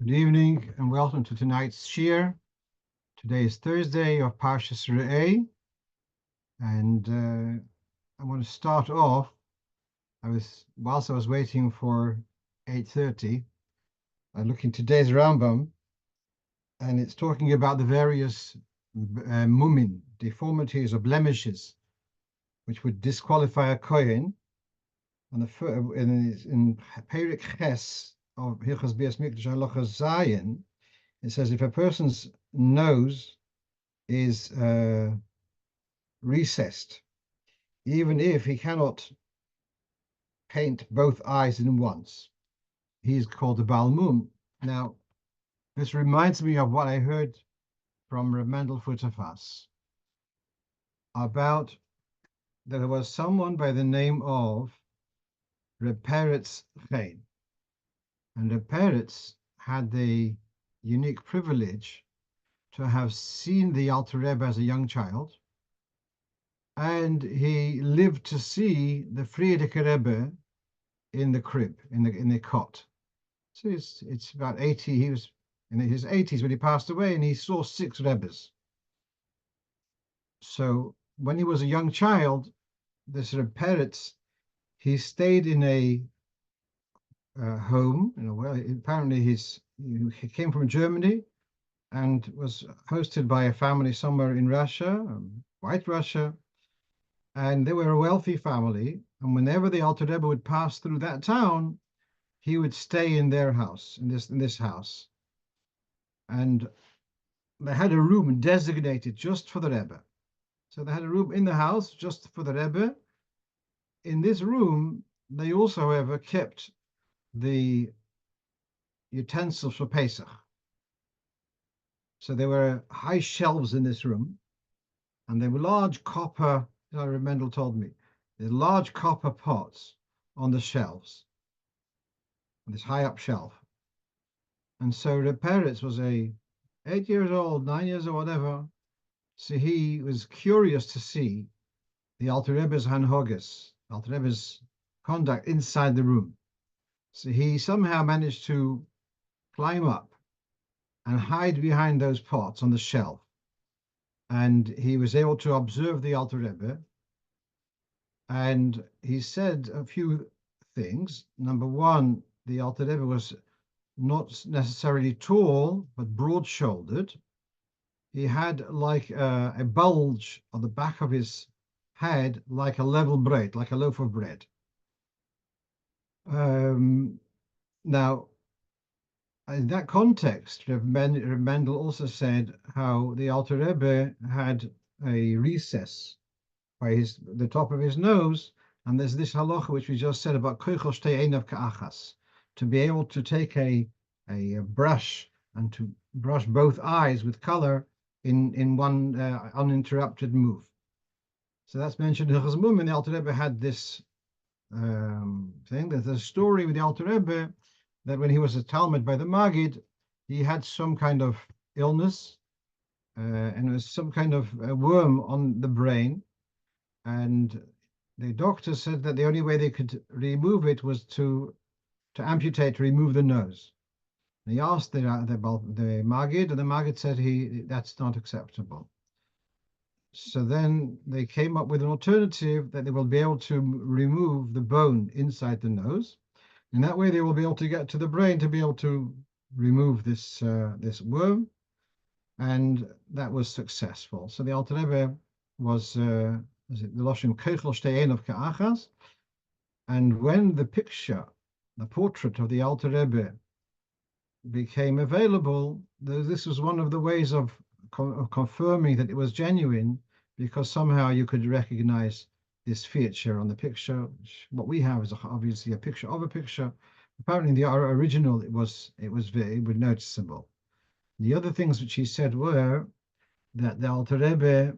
Good evening and welcome to tonight's shiur. Today is Thursday of Parshas Re'eh, and I want to start off. Whilst I was waiting for 8:30, I looked in today's Rambam, and it's talking about the various mumin, deformities or blemishes, which would disqualify a kohen. And in Perik Ches of Hilchos Beis Mikdash Halacha Zayin, it says if a person's nose is recessed, even if he cannot paint both eyes in once, he's called a Baal Mum. Now, this reminds me of what I heard from Reb Mendel Futterfass about that there was someone by the name of Reb Peretz Chaim. And Reb Peretz had the unique privilege to have seen the Alter Rebbe as a young child, and he lived to see the Frierdiker Rebbe in the crib, in the cot. So it's about 80. He was in his 80s when he passed away, and he saw 6 Rebbes. So when he was a young child, this Reb Peretz, he stayed in a home. Apparently he came from Germany and was hosted by a family somewhere in Russia, White Russia, and they were a wealthy family. And whenever the Alter Rebbe would pass through that town, he would stay in their house, in this house. And they had a room designated just for the Rebbe. So they had a room in the house just for the Rebbe. In this room, they also, however, kept the utensils for Pesach. So there were high shelves in this room, and there were large copper, as Mendel told me, the large copper pots on the shelves, on this high up shelf. And so Reb Peretz was 8 years old, 9 years or whatever. So he was curious to see the Alter Rebbe's hanhogas, Alter Rebbe's conduct inside the room. So he somehow managed to climb up and hide behind those pots on the shelf. And he was able to observe the Alter Rebbe. And he said a few things. Number one, the Alter Rebbe was not necessarily tall, but broad-shouldered. He had like a bulge on the back of his head, like a level bread, like a loaf of bread. Now, in that context, Reb Mendel also said how the Alter Rebbe had a recess by the top of his nose, and there's this halacha which we just said about koichel shtei einav ka'achas, to be able to take a brush and to brush both eyes with color in one uninterrupted move. So that's mentioned in Hilchos Mum, and the Alter Rebbe had this thing. There's a story with the Alter Rebbe that when he was a Talmud by the Maggid, he had some kind of illness, and it was some kind of worm on the brain. And the doctor said that the only way they could remove it was to remove the nose. And he asked the Maggid, and the Maggid said that's not acceptable. So then they came up with an alternative that they will be able to remove the bone inside the nose. In that way, they will be able to get to the brain to be able to remove this worm, and that was successful. So the Alter Rebbe was the Lashon Koichel Shtei Einav Ka'achas, and when the portrait of the Alter Rebbe became available, this was one of the ways of confirming that it was genuine, because somehow you could recognize this feature on the picture. What we have is obviously a picture of a picture. Apparently, in the original, it was very noticeable. The other things which he said were that the Alter Rebbe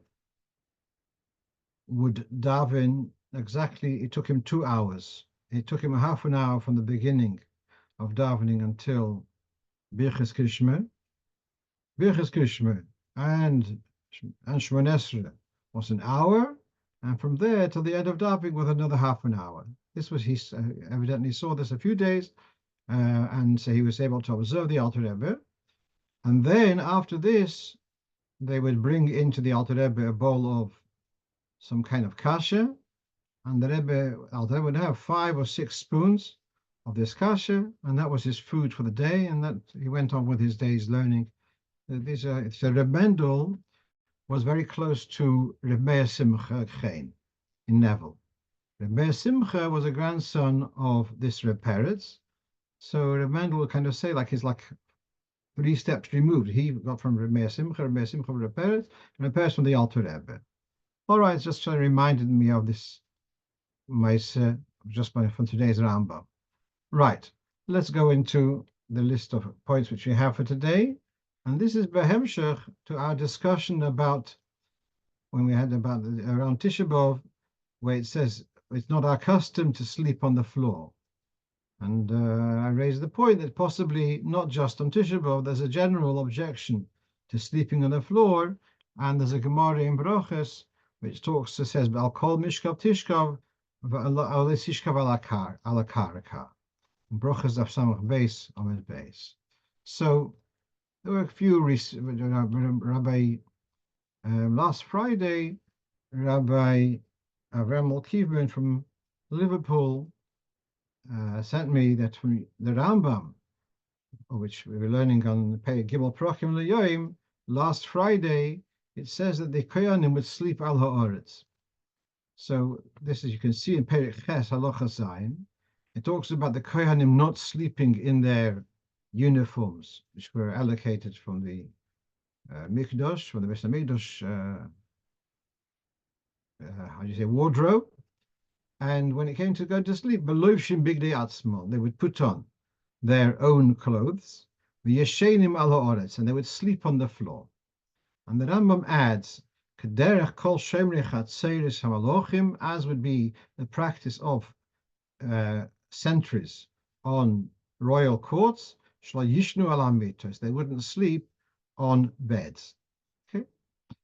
would daven exactly. It took him 2 hours. It took him a half an hour from the beginning of davening until Birchas Krishma. Birchas Krishma and Shemona Esrei was an hour, and from there till the end of davening was another half an hour. This was he evidently saw this a few days, and so he was able to observe the Alter Rebbe. And then after this, they would bring into the Alter Rebbe a bowl of some kind of kasha, and the Alter Rebbe would have 5 or 6 spoons of this kasha, and that was his food for the day, and that he went on with his day's learning. So Reb Mendel was very close to Reb Meir Simcha Chaim in Neville. Reb Meir Simcha was a grandson of this Reb Peretz, so Reb Mendel would kind of say he's like 3 steps removed. He got from Reb Meir Simcha from Reb Peretz, and Reb Peretz from the Alter Rebbe. All right, just reminded me of this just from today's Rambam. Right, let's go into the list of points which we have for today. And this is behemshech to our discussion about when we had about around Tisha B'Av, where it says it's not our custom to sleep on the floor. And I raised the point that possibly not just on Tisha B'Av, there's a general objection to sleeping on the floor. And there's a Gemara in Broches which says, "Al kol mishkav tishkav v'al tishkav ala karaka." Broches of Samach Beis on his Beis. So there were a few Rabbi last Friday, Rabbi Avram Kievman from Liverpool sent me that from the Rambam, which we were learning on Gimel Prochim L'Yoim last Friday. It says that the Kohanim would sleep al ha'aretz. So this, as you can see in Perek Ches halacha Zayin, it talks about the Kohanim not sleeping in their uniforms, which were allocated from the haMikdosh, from the haMikdosh, wardrobe. And when it came to go to sleep, belovshim bigdei atzmo, they would put on their own clothes, v'yeshenim al ha'aretz, and they would sleep on the floor. And the Rambam adds, kederech kol shemrei chatzeres hamalochim, as would be the practice of sentries on royal courts, shlo yishnu al mitos, they wouldn't sleep on beds. Okay,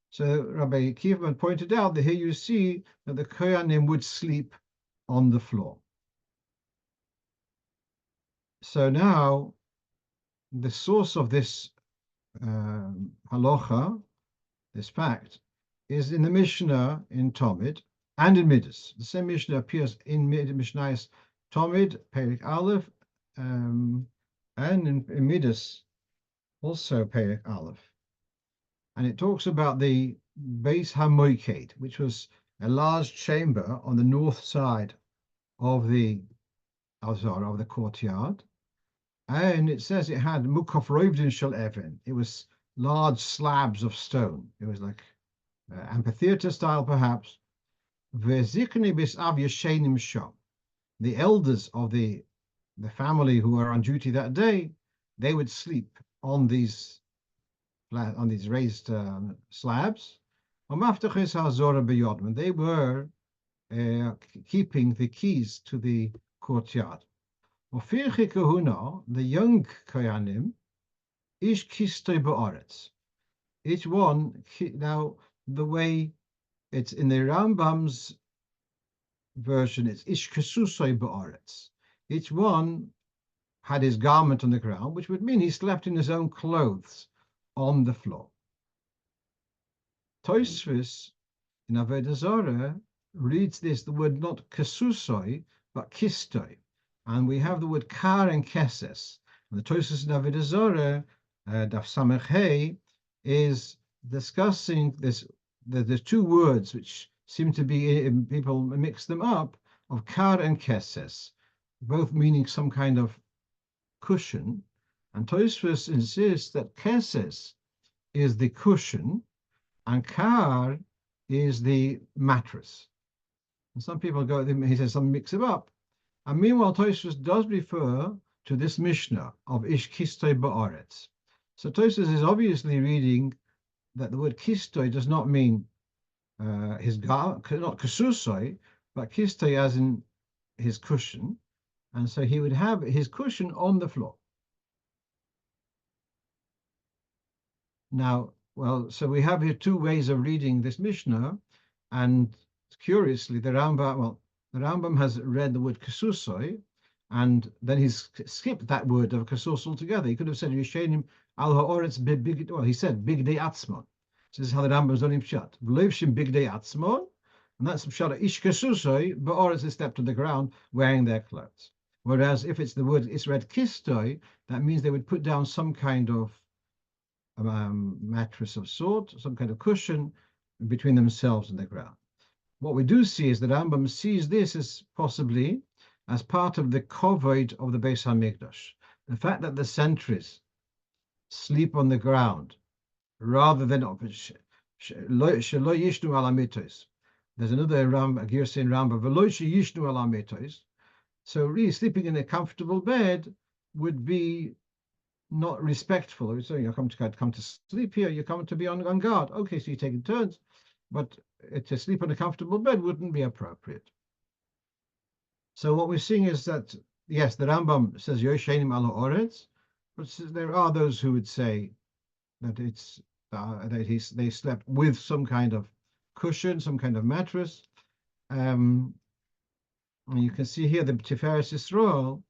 so Rabbi Kievman pointed out that here you see that the Kohanim would sleep on the floor. So now the source of this halacha, this fact, is in the Mishnah in Tomid and in Midas. The same Mishnah appears in Mishnah's Tomid, Perek Aleph, and in Midas, also Perek Aleph. And it talks about the Beis HaMoiked, which was a large chamber on the north side of the courtyard. And it says it had mukaf roivdin shel even. It was large slabs of stone. It was like amphitheater style, perhaps. Ve'zikni bisav yeshenim sham. The elders of the family who were on duty that day, they would sleep on these raised slabs. They were keeping the keys to the courtyard. The young Kohanim, ish kistoi ba'aretz. Each one, now the way it's in the Rambam's version, it's ish kesusoi ba'aretz. Each one had his garment on the ground, which would mean he slept in his own clothes on the floor. Tosfos in Avodah Zarah reads the word not kesusoi, but kistoi. And we have the word kar and keses. And the Tosfos in Avodah Zarah, Daf Samech Hey, is discussing this. The two words which seem to be, people mix them up, of kar and keses, both meaning some kind of cushion. And Tosfos insists that keses is the cushion and kar is the mattress. And some people go, he says, some mix it up. And meanwhile, Tosfos does refer to this Mishnah of ish kistoi ba'aretz. So Tosfos is obviously reading that the word kistoi does not mean not kesusoi, but kistoi as in his cushion. And so he would have his cushion on the floor. Now, so we have here two ways of reading this Mishnah, and curiously, the Rambam has read the word kesusoi, And then he's skipped that word of kasos altogether. He could have said Yeshenim al ha'oretz big. Well, he said big day atzmon. This is how the Rambam is on him shut. V'leivshim big day atzmon, and that's pshat ish kasusoi. Ba'oretz is stepped to the ground wearing their clothes. Whereas if it's the word it's read kistoi, that means they would put down some kind of mattress of sort, some kind of cushion between themselves and the ground. What we do see is that Rambam sees this as possibly as part of the kovod of the Beis haMikdosh. The fact that the sentries sleep on the ground rather than shelo yishnu ala mitos. There's another Girsa in Rambam, v'lo yishnu ala mitos. So really sleeping in a comfortable bed would be not respectful. So you come to sleep here, you come to be on guard. Okay, so you're taking turns, but to sleep on a comfortable bed wouldn't be appropriate. So what we're seeing is that, yes, the Rambam says Yoshenim ala oretz, but there are those who would say that it's they slept with some kind of cushion, some kind of mattress. And you can see here the Tiferes Yisrael,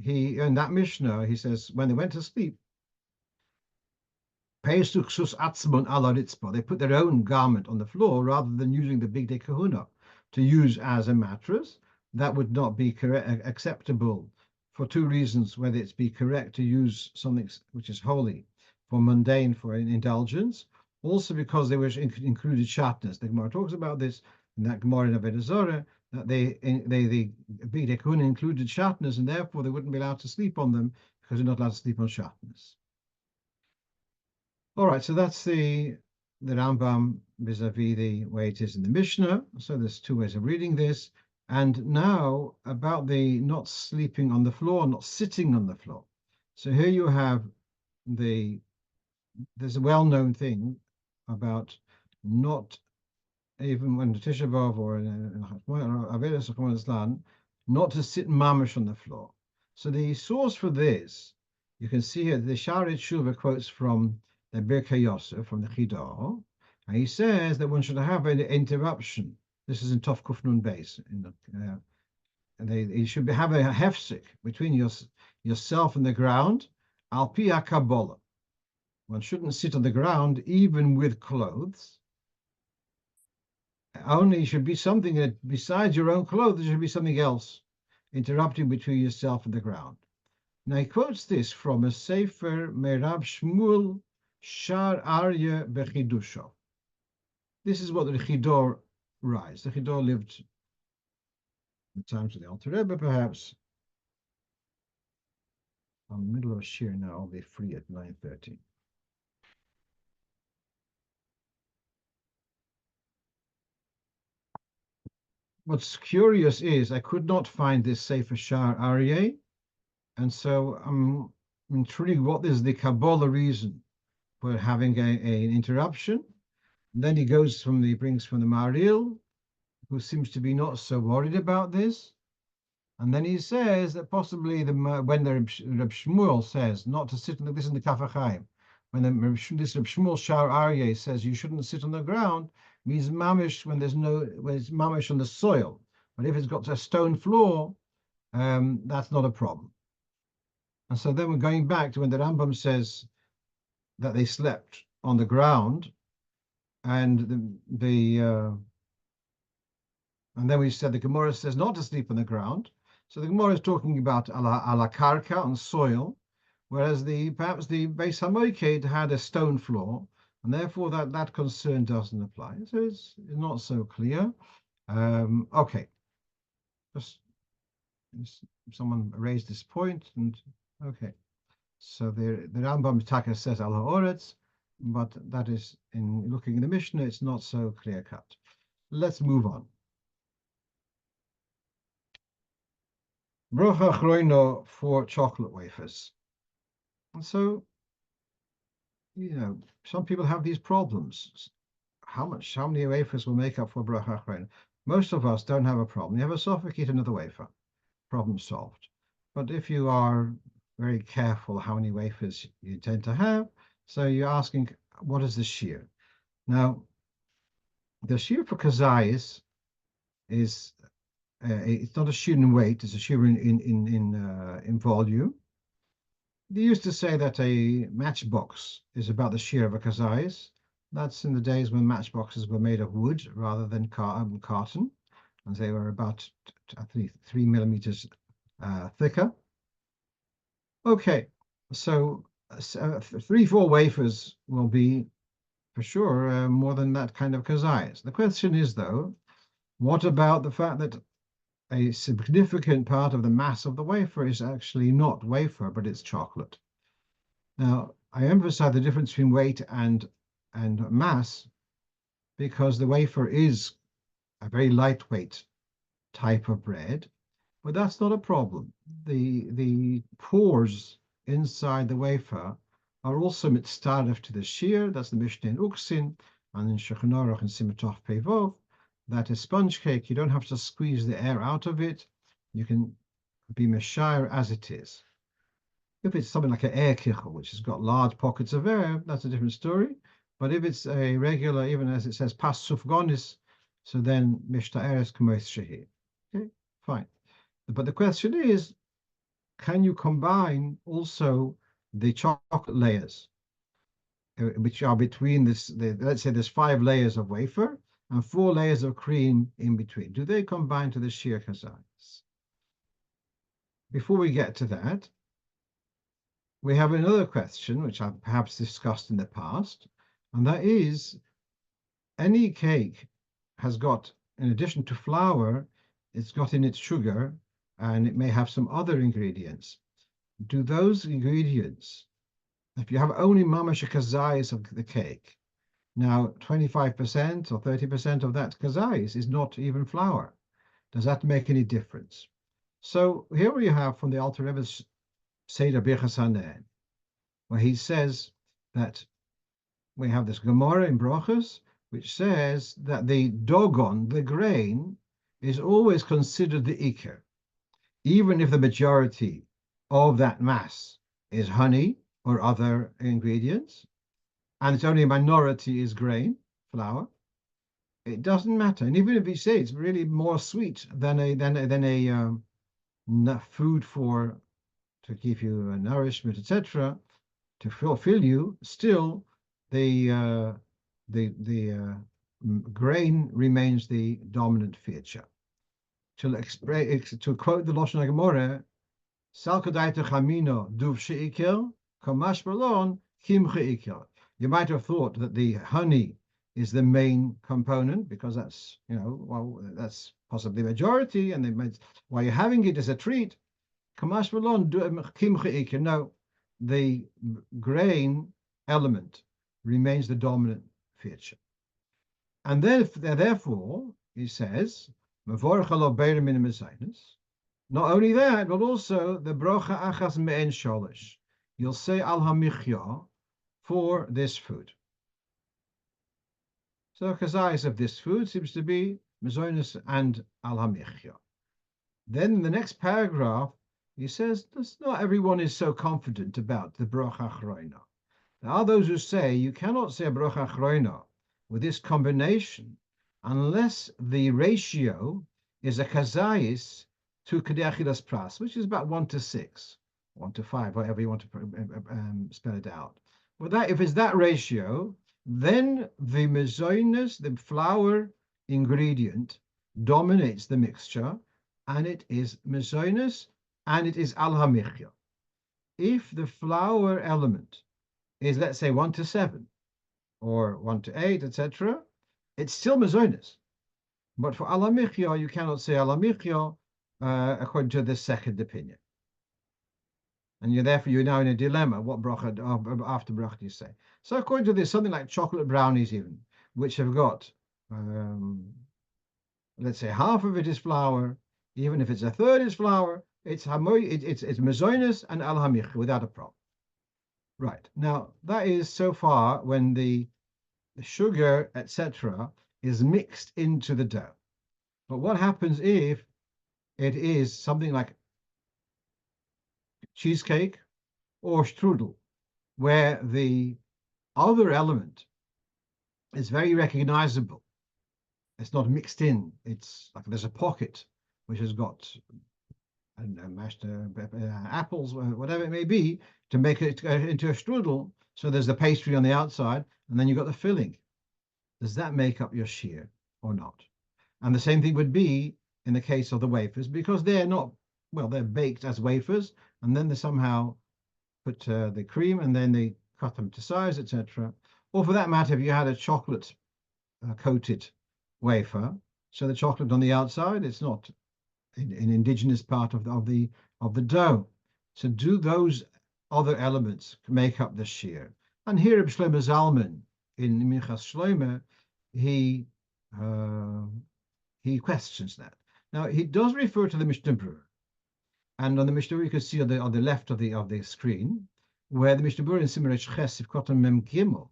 in that Mishnah, he says, when they went to sleep, they put their own garment on the floor rather than using the big day kahuna to use as a mattress. That would not be acceptable for two reasons: whether it's be correct to use something which is holy for mundane, for an indulgence, also because they were included shatnez. The Gemara talks about this in that Gemara in Avodah Zarah, that the big day kahuna included shatnez, and therefore they wouldn't be allowed to sleep on them because they're not allowed to sleep on shatnez. All right, so that's the Rambam vis-a-vis the way it is in the Mishnah. So there's two ways of reading this. And now about the not sleeping on the floor, not sitting on the floor. So here you have there's a well-known thing about not, even when Tisha B'Av or not to sit mamish on the floor. So the source for this, you can see here, the Sha'arei Tshuva quotes from the Birkei Yosef, from the Chidor, and he says that one should have an interruption. This is in Tov Kuf Nun Beis. You should have a hefsek between yourself and the ground. Al pi HaKabbalah. One shouldn't sit on the ground even with clothes. Only should be something that besides your own clothes, there should be something else interrupting between yourself and the ground. Now he quotes this from a Sefer Merav Shmuel Shar Arya Bechidusho. This is what the Chidor writes. The Chidor lived in the times of the Alter Rebbe, perhaps. I'm in the middle of a shiur now. I'll be free at 9:30. What's curious is I could not find this Sefer Shar Aryeh, and so I'm intrigued what is the Kabbalah reason for having an interruption. And then he brings from the Maril, who seems to be not so worried about this. And then he says that possibly when the Reb Shmuel says not to sit on this in the Kaf HaChaim, when this Reb Shmuel Shar Aryeh says you shouldn't sit on the ground, means mamish when it's mamish on the soil. But if it's got a stone floor, that's not a problem. And so then we're going back to when the Rambam says that they slept on the ground, and and then we said the Gemara says not to sleep on the ground. So the Gemara is talking about ala karka, on soil, whereas perhaps the Beis HaMikdash had a stone floor, and therefore that concern doesn't apply. So it's not so clear. Okay, just someone raised this point, and okay. So the Rambam Taka says al ha'oretz, but that is, in looking in the Mishnah, it's not so clear cut. Let's move on. Brocho Acharona for chocolate wafers. And so, some people have these problems. How many wafers will make up for Brocho Acharona? Most of us don't have a problem. You have a sofa, eat another wafer. Problem solved. But if you are very careful how many wafers you intend to have, so you're asking, what is the shiur? Now, the shiur for kazayis is it's not a shiur in weight, it's a shiur in volume. They used to say that a matchbox is about the shiur of a kazayis. That's in the days when matchboxes were made of wood rather than carton, and they were about, I think, 3 millimeters thicker. Okay, so 3-4 wafers will be for sure more than that kind of kazayis. The question is, though, what about the fact that a significant part of the mass of the wafer is actually not wafer, but it's chocolate? Now, I emphasize the difference between weight and mass because the wafer is a very lightweight type of bread, but that's not a problem. The pores inside the wafer are also mitzaref to the shiur. That's the Mishnah in Uksin, and in Shulchan Aruch and Simatov Pevov. That is sponge cake. You don't have to squeeze the air out of it. You can be meshair as it is. If it's something like an air kichel, which has got large pockets of air, that's a different story. But if it's a regular, even as it says pas sufgonis, so then mishta'eres k'mois shehi. Okay, fine. But the question is, can you combine also the chocolate layers, which are between this, let's say there's 5 layers of wafer and 4 layers of cream in between. Do they combine to the shiur kazayis? Before we get to that, we have another question, which I've perhaps discussed in the past, and that is, any cake has got, in addition to flour, it's got in it sugar, and it may have some other ingredients. Do those ingredients, if you have only mamash kazayis of the cake, now 25% or 30% of that kazayis is not even flour. Does that make any difference? So here we have from the Alter Rebbe's Seder Birchas Hanen, where he says that we have this Gemara in Brochos, which says that the dogon, the grain, is always considered the ikar, even if the majority of that mass is honey or other ingredients, and it's only a minority is grain, flour. It doesn't matter, and even if you say it's really more sweet than a food for to give you nourishment, etc., to fulfill you, still the grain remains the dominant feature. To quote the Lashon Gemara, "Salkadaita chamino duv she'ikel, kamash balon kim she'ikel." You might have thought that the honey is the main component because that's, well, that's possibly the majority, and while you're having it as a treat, kamash balon kim she'ikel. No, the grain element remains the dominant feature. And then, therefore, he says, not only that, but also the brocha achas me'en sholish. You'll say al hamichya for this food. So kazayis of this food seems to be mezonos and al hamichya. Then in the next paragraph, he says, not everyone is so confident about the Brocho Acharona. There are those who say you cannot say a Brocho Acharona with this combination unless the ratio is a kazayis to kedei achilas pras, which is about 1-6, 1-5, whatever you want to spell it out. Well, if it's that ratio, then the mezonos, the flour ingredient, dominates the mixture, and it is mezonos, and it is al hamichya. If the flour element is, let's say, 1-7 or 1-8, etc., it's still mezonos. But for al hamichya, you cannot say al hamichya according to the second opinion. And you're now in a dilemma. What bracha after bracha do you say? So according to this, something like chocolate brownies, even, which have got, let's say, half of it is flour, even if it's a third is flour, it's mezonos and al hamichya without a problem. Right, now that is so far when the sugar, etc., is mixed into the dough. But what happens if it is something like cheesecake or strudel, where the other element is very recognizable? It's not mixed in. It's like there's a pocket which has got, I don't know, mashed apples, whatever it may be, to make it into a strudel. So there's the pastry on the outside, and then you've got the filling. Does that make up your shiur or not? And the same thing would be in the case of the wafers, because they're not, well, they're baked as wafers, and then they somehow put the cream, and then they cut them to size, etc. Or for that matter, if you had a chocolate coated wafer, so the chocolate on the outside, it's not an indigenous part of the dough. So do those other elements make up the shiur? And here, Reb Shlomo Zalman in Minchas Shlomo, he questions that. Now he does refer to the Mishnah Berurah, and on the Mishnah Berurah you can see on the left of the screen where the Mishnah Berurah in Siman Ches Sifkotan Mem Gimel,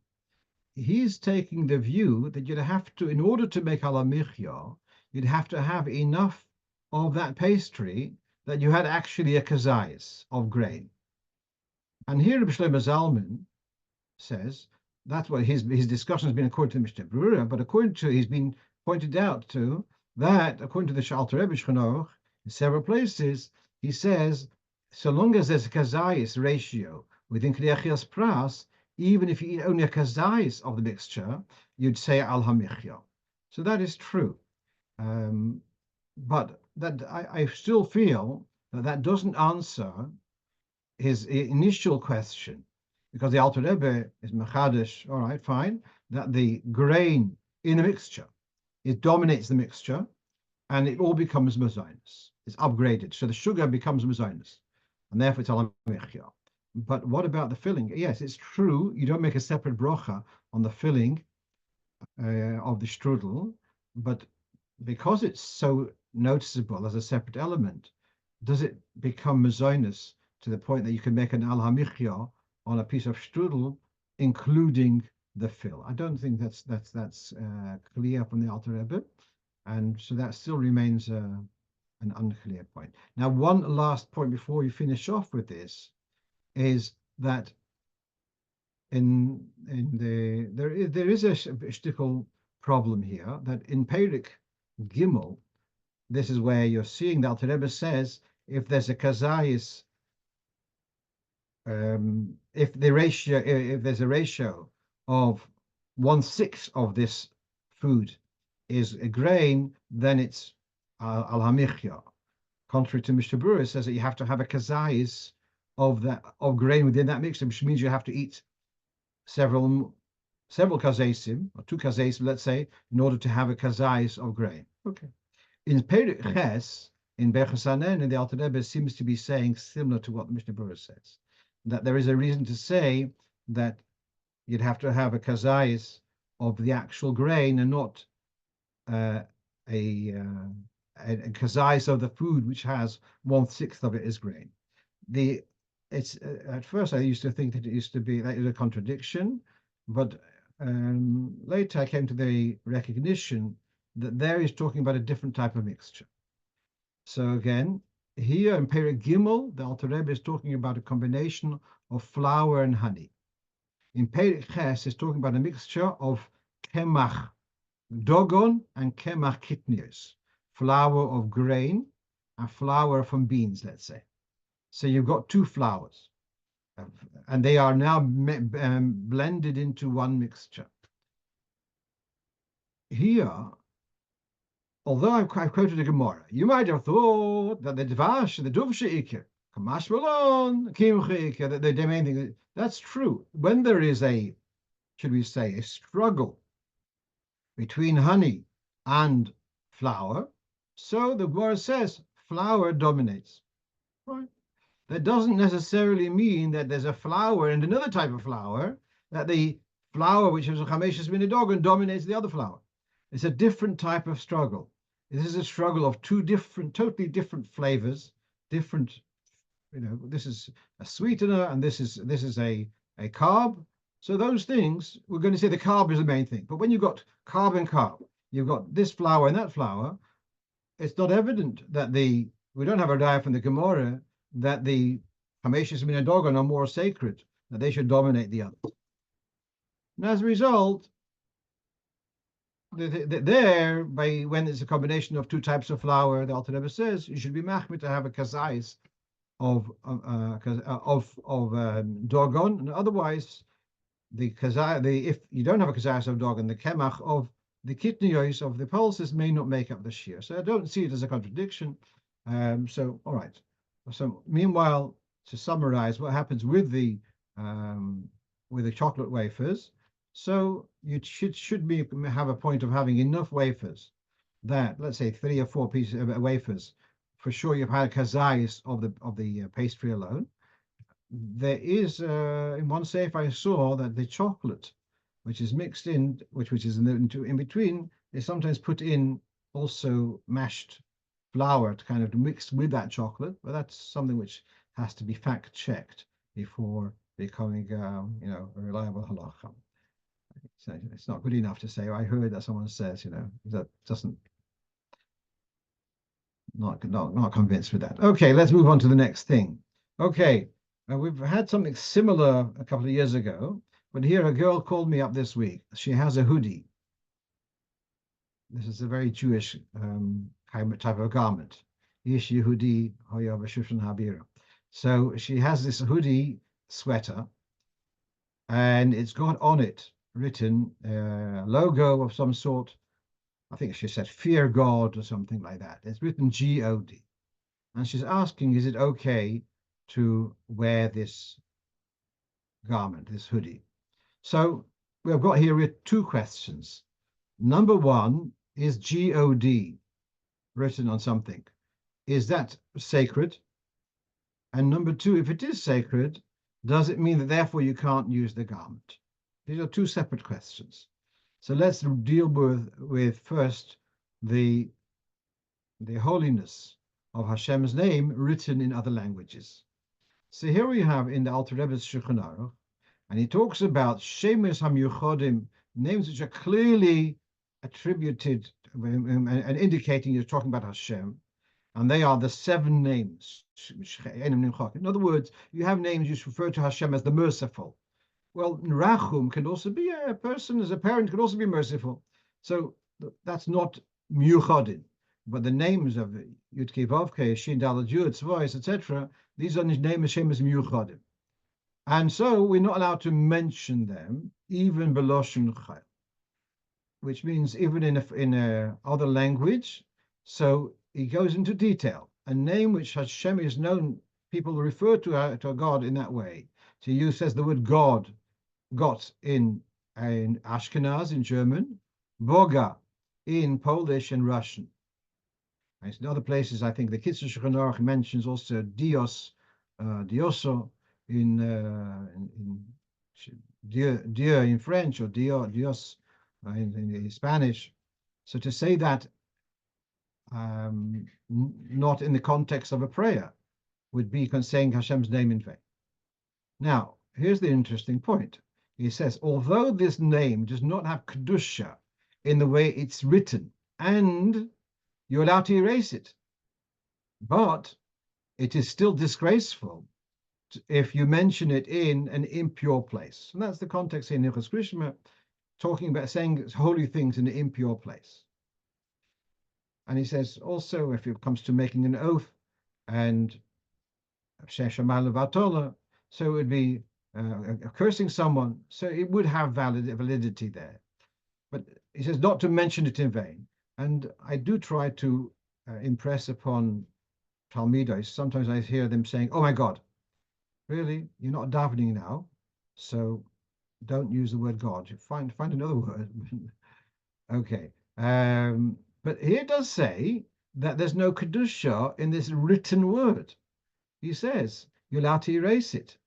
he's taking the view that you'd have to, in order to make halamichya, you'd have to have enough of that pastry that you had actually a kazayis of grain. And here Reb Shlomo Zalman says that's what his discussion has been according to the Mishnah Berurah, but according to, he's been pointed out to that according to the Alter Rebbe Shchanoch, in several places, he says, so long as there's a kazayis ratio within Kriyachias Pras, even if you eat only a kazayis of the mixture, you'd say al hamichya. So that is true. But that I still feel that doesn't answer his initial question, because the Alter Rebbe is machadish, all right, fine, that the grain in the mixture, it dominates the mixture, and it all becomes mazonos. It's upgraded, so the sugar becomes mazonos, and therefore it's al hamichya. But what about the filling? Yes, it's true, you don't make a separate brocha on the filling of the strudel, but because it's so noticeable as a separate element, does it become mazonos to the point that you can make an al hamichya on a piece of strudel, including the fill? I don't think that's clear from the Alter Rebbe, and so that still remains an unclear point. Now, one last point before we finish off with this is that there is a shtickle problem here, that in Perik Gimel, this is where you're seeing the Alter Rebbe says if there's a kazayis, if there's a ratio of 1/6 of this food is a grain, then it's al hamichya. Contrary to Mishnah Berurah, it says that you have to have a kazayis of grain within that mixture, which means you have to eat several kazaisim, or 2 kazaisim, let's say, in order to have a kazayis of grain. Okay. In Perik Ches, in Berchos Hanen, the Alter Rebbe seems to be saying similar to what the Mishnah Berurah says, that there is a reason to say that you'd have to have a kazayis of the actual grain and not a kazayis of the food which has 1/6 of it is grain. It's at first I used to think that it used to be that is a contradiction, but later I came to the recognition that there is talking about a different type of mixture. So again, here in Perik Gimel, the Alter Rebbe is talking about a combination of flour and honey. In Perik Ches, it's talking about a mixture of kemach dogon and kemach kitnios, flour of grain and flour from beans, let's say. So you've got 2 flours, and they are now blended into one mixture. Here, although I've quoted a Gemara, you might have thought that the dvash, the duvshe kamash malon, kimche that the main thing. That's true. When there is should we say, a struggle between honey and flour, so the Gemara says flour dominates. Right? That doesn't necessarily mean that there's a flour and another type of flour, that the flour which is a chameshes minidogon dominates the other flour. It's a different type of struggle. This is a struggle of 2 totally different flavors, different, this is a sweetener and this is a carb. So those things, we're going to say the carb is the main thing. But when you've got carb and carb, you've got this flour and that flour, it's not evident that we don't have a raya from the Gemara that the chameshes minadogon are more sacred, that they should dominate the others. And as a result, there, when it's a combination of two types of flour, the Alter Rebbe says you should be machmir to have a kazais of dogon, and otherwise if you don't have a kazais of dogon, the kemach of the kidneys of the pulses may not make up the shiur. So I don't see it as a contradiction. So all right. So meanwhile, to summarize, what happens with the chocolate wafers? So you should have a point of having enough wafers that, let's say, 3 or 4 pieces of wafers. For sure, you've had a kazayis of the pastry alone. There is in one safe I saw that the chocolate, which is mixed in, which is in between, is sometimes put in also mashed flour to kind of mix with that chocolate. But that's something which has to be fact checked before becoming a reliable halacha. So it's not good enough to say, I heard that someone says, that doesn't, not convinced with that. Okay, let's move on to the next thing. Okay, we've had something similar a couple of years ago, but here a girl called me up this week. She has a hoodie. This is a very Jewish type of garment. Hoodie, so she has this hoodie sweater, and it's got on it written a logo of some sort. I think she said fear God or something like that. It's written G-O-D. And she's asking, is it okay to wear this garment, this hoodie? So we've got here 2 questions. Number 1, is G-O-D written on something? Is that sacred? And number 2, if it is sacred, does it mean that therefore you can't use the garment? These are 2 separate questions. So let's deal with first the holiness of Hashem's name written in other languages. So here we have in the Alter Rebbe's Shulchan Aruch, and he talks about Shemes HaMiyuchodim, names which are clearly attributed and indicating you're talking about Hashem, and they are the 7 names. In other words, you have names which refer to Hashem as the merciful. Well, Rachum can also be a person, as a parent, can also be merciful. So that's not Miyuchodim. But the names of Yudke Vavke, Shin Dalad Yud, Tzvois, etc., these are named Hashem as Miyuchodim. And so we're not allowed to mention them, even Beloshin Chayil, which means even in a other language. So he goes into detail. A name which Hashem is known, people refer to a God in that way. So he says the word God, Gott in Ashkenaz in German, Boga in Polish and Russian. And in other places, I think the Kitzur Shulchan Aruch mentions also Dios, Dioso in Dieu in French, or Dios in Spanish. So to say that not in the context of a prayer would be saying Hashem's name in vain. Now, here's the interesting point. He says, although this name does not have kedusha in the way it's written, and you're allowed to erase it, but it is still disgraceful if you mention it in an impure place. And that's the context here in Hilchos Krishma, talking about saying holy things in an impure place. And he says also, if it comes to making an oath and so it would be cursing someone, so it would have validity there. But he says not to mention it in vain. And I do try to impress upon Talmidos. Sometimes I hear them saying, oh my God, really? You're not davening now, so don't use the word God. Find another word. Okay. But here it does say that there's no kedusha in this written word. He says you're allowed to erase it.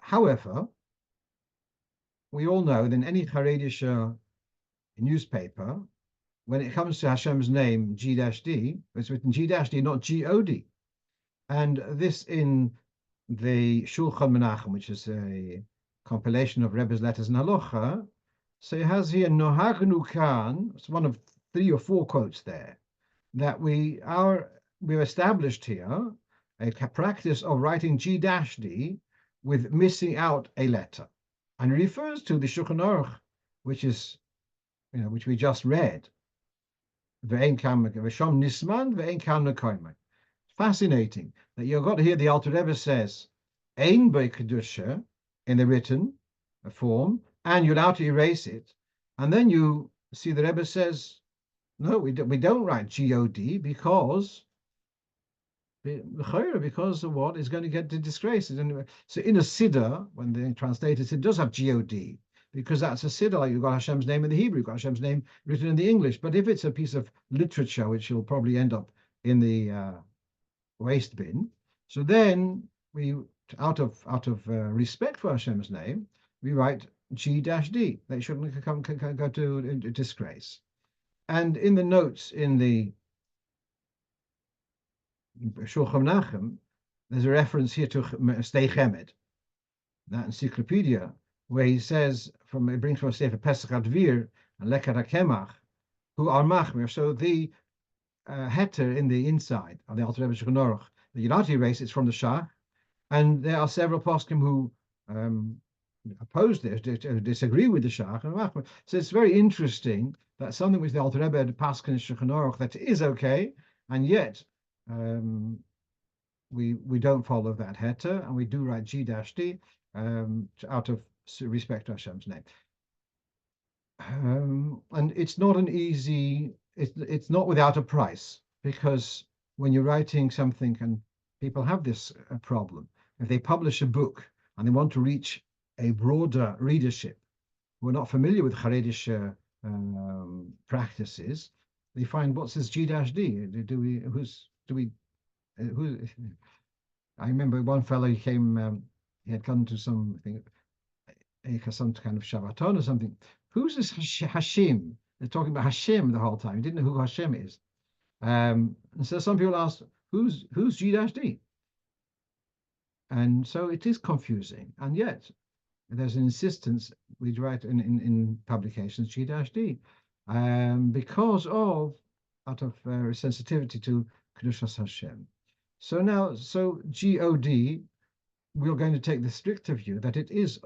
However, we all know that in any Haredi newspaper, when it comes to Hashem's name, G-D, it's written G-D, not G-O-D. And this in the Shulchan Menachem, which is a compilation of Rebbe's letters and halacha. So it has here Nohagnu Kan, it's one of 3 or 4 quotes there, that we've established here a practice of writing G-D with missing out a letter. And it refers to the Shulchan Aruch, which is which we just read. Fascinating that you've got to hear the Alter Rebbe says, Ein by Kedusha in the written form, and you're allowed to erase it. And then you see the Rebbe says, no, we don't write God because of what is going to get disgraced. So in a Siddur, when they translate it, it does have God, because that's a Siddur. Like you've got Hashem's name in the Hebrew, you've got Hashem's name written in the English. But if it's a piece of literature, which will probably end up in the waste bin, so then we, out of respect for Hashem's name, we write G-D. They shouldn't go to disgrace. And in the notes in the Shulchan Nachem, there's a reference here to Stei Chemed, that encyclopedia, where he says, it brings from a Sefer Pesach Advir and Lekar HaKemach, who are machmir. So the heter in the inside of the Alter Rebbe Shulchan Aruch, the Unati race, is from the Shach, and there are several poskim who oppose this, disagree with the Shach and machmir. So it's very interesting that something which the Alter Rebbe had paskin in Shulchan Aruch that is okay, and yet we don't follow that heter, and we do write G-D out of respect to Hashem's name. And it's not an easy, it's not without a price, because when you're writing something, and people have this problem, if they publish a book and they want to reach a broader readership who are not familiar with Haredish practices, they find, what's this G-D? I remember one fellow, he came, he had come to some kind of Shabbaton or something. Who's this Hashem? They're talking about Hashem the whole time. He didn't know who Hashem is. And so some people asked, who's G-D? And so it is confusing. And yet there's an insistence, we write in publications G-D, because of, out of sensitivity to Kedushas Hashem. So now, God, we're going to take the stricter view that it is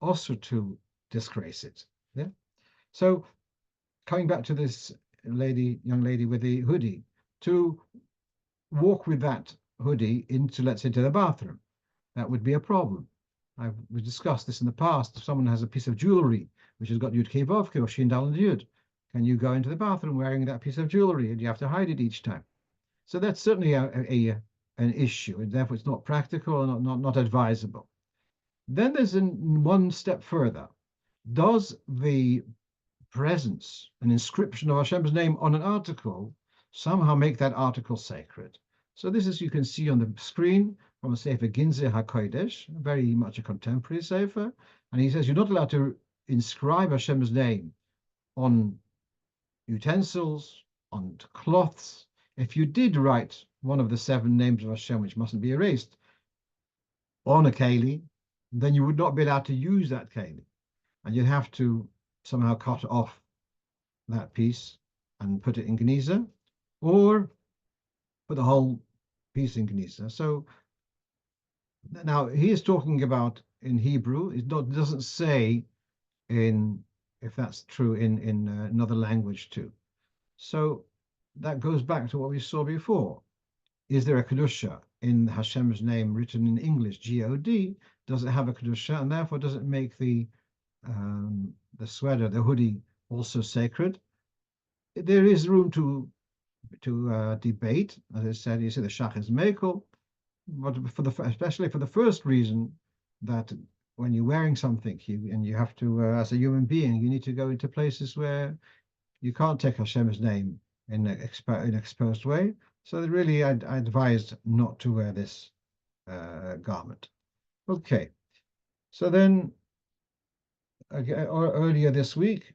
also to disgrace it. Yeah. So coming back to this young lady with the hoodie, to walk with that hoodie into, let's say, to the bathroom, that would be a problem. We've discussed this in the past. If someone has a piece of jewelry which has got Yud Kei Vav Kei or Shin Dal and Yud, can you go into the bathroom wearing that piece of jewelry, and you have to hide it each time? So that's certainly an issue, and therefore it's not practical and not advisable. Then there's one step further. Does the presence, an inscription of Hashem's name on an article, somehow make that article sacred? So this is, you can see on the screen, from a Sefer Ginzeh HaKodesh, very much a contemporary Sefer, and he says you're not allowed to inscribe Hashem's name on utensils, on cloths. If you did write one of the 7 names of Hashem, which mustn't be erased, on a keli, then you would not be allowed to use that keli, and you'd have to somehow cut off that piece and put it in Geniza, or put the whole piece in Geniza. So now he is talking about in Hebrew. It doesn't say if that's true in another language too. So that goes back to what we saw before. Is there a Kedusha in Hashem's name written in English, God? Does it have a Kedusha, and therefore does it make the sweater, the hoodie, also sacred? There is room to debate. As I said, you see the Shach is Mekel, but especially for the first reason, that when you're wearing something, you have to, as a human being, you need to go into places where you can't take Hashem's name in an exposed way. So really, I advised not to wear this garment. Okay. So then, earlier this week,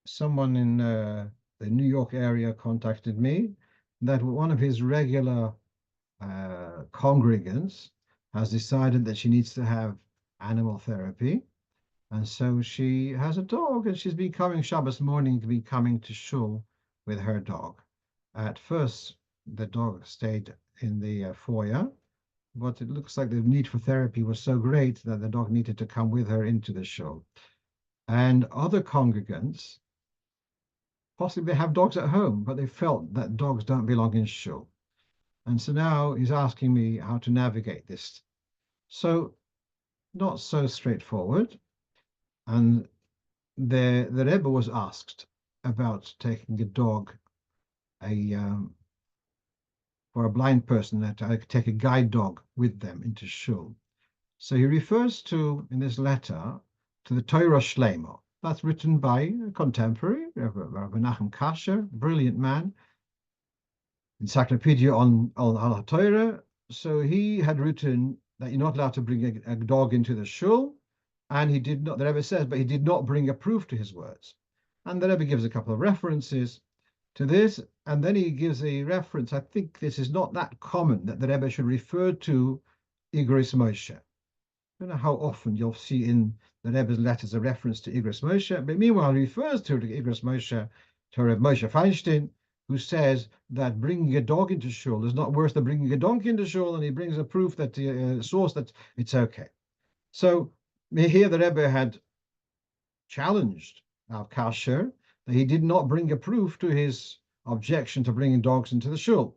someone in the New York area contacted me that one of his regular congregants has decided that she needs to have animal therapy. And so she has a dog, and she's been coming Shabbos morning to be coming to shul with her dog. At first, the dog stayed in the foyer, but it looks like the need for therapy was so great that the dog needed to come with her into the shul. And other congregants, possibly they have dogs at home, but they felt that dogs don't belong in shul. And so now he's asking me how to navigate this. So not so straightforward. And the Rebbe was asked about taking a dog, a for a blind person, that I could take a guide dog with them into shul. So he refers to, in this letter, to the Torah Shlema. That's written by a contemporary, Rav Menachem Kasher, brilliant man, encyclopedia on Torah. So he had written that you're not allowed to bring a dog into the shul, and he did not, the Rebbe says, but he did not bring a proof to his words. And the Rebbe gives a couple of references to this, and then he gives a reference. I think this is not that common that the Rebbe should refer to Igros Moshe. I don't know how often you'll see in the Rebbe's letters a reference to Igros Moshe, but meanwhile he refers to Igros Moshe, to Reb Moshe Feinstein, who says that bringing a dog into shul is not worse than bringing a donkey into shul, and he brings a proof that source that it's okay. So here the Rebbe had challenged Rav Kasher that he did not bring a proof to his objection to bringing dogs into the shul.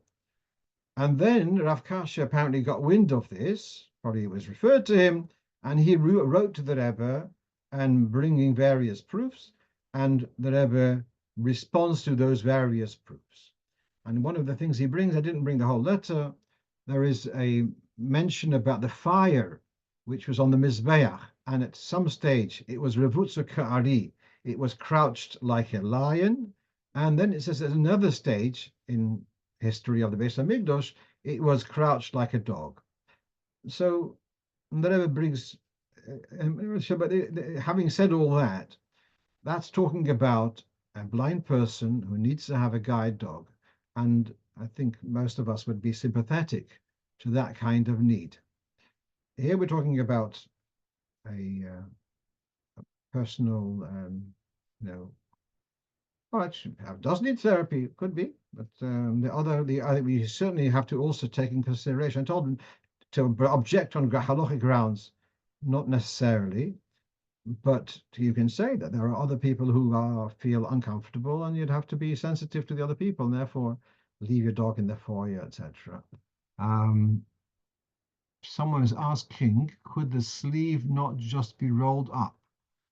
And then Rav Kasher apparently got wind of this, probably it was referred to him, and he wrote to the Rebbe and bringing various proofs, and the Rebbe responds to those various proofs. And one of the things he brings, I didn't bring the whole letter, there is a mention about the fire which was on the Mizbeach, and at some stage it was revutza ka'ari, it was crouched like a lion, and then it says at another stage in history of the Beis haMikdosh, it was crouched like a dog. So the Rebbe brings, but having said all that, that's talking about a blind person who needs to have a guide dog, and I think most of us would be sympathetic to that kind of need. Here we're talking about a personal, well, it does need therapy, could be, but we certainly have to also take in consideration. I told him to object on halachic grounds, not necessarily, but you can say that there are other people who feel uncomfortable, and you'd have to be sensitive to the other people, and therefore leave your dog in the foyer, etc. Someone is asking, could the sleeve not just be rolled up